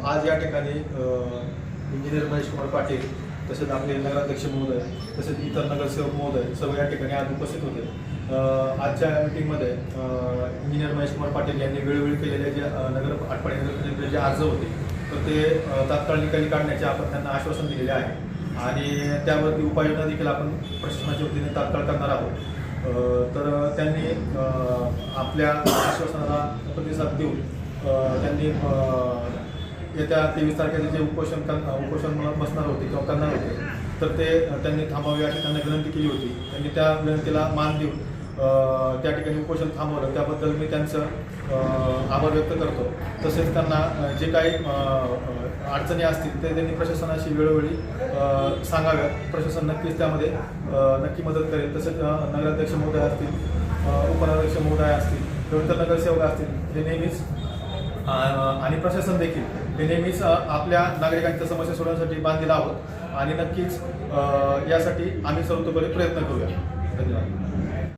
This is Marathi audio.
आज या ठिकाणी इंजिनियर महेश कुमार पाटील तसेच आपले नगराध्यक्ष महोदय तसेच इतर नगरसेवक महोदय सर्व या ठिकाणी आज उपस्थित होते। आजच्या मीटिंगमध्ये इंजिनियर महेश कुमार पाटील यांनी वेळोवेळी केलेले जे आटपाडी नगरपरिषदेचे जे अर्ज होते तर ते तात्काळ निकाली काढण्याचे आपण त्यांना आश्वासन दिलेले आहे आणि त्यावरती उपाययोजना देखील आपण प्रशासनाच्या वतीने तात्काळ करणार आहोत। तर त्यांनी आपल्या आश्वासनाला प्रतिसाद देऊन त्यांनी येत्या 23 तारखेचे जे उपोषण बसणार होते किंवा करणार होते तर ते त्यांनी थांबवावे अशी त्यांना विनंती केली होती। त्यांनी त्या विनंतीला मान देऊन त्या ठिकाणी उपोषण थांबवलं, त्याबद्दल मी त्यांचं आभार व्यक्त करतो। तसेच त्यांना जे काही अडचणी असतील ते त्यांनी प्रशासनाशी वेळोवेळी सांगाव्यात, प्रशासन नक्कीच त्यामध्ये नक्की मदत करेल। तसेच नगराध्यक्ष महोदय असतील, उपनगराध्यक्ष महोदय असतील किंवा इतर नगरसेवक असतील हे नेहमीच आणि प्रशासन देखील हे नेहमीच आपल्या नागरिकांच्या समस्या सोडवण्यासाठी बांधील आहोत आणि नक्कीच यासाठी आम्ही सर्वतोपरी प्रयत्न करूया। धन्यवाद।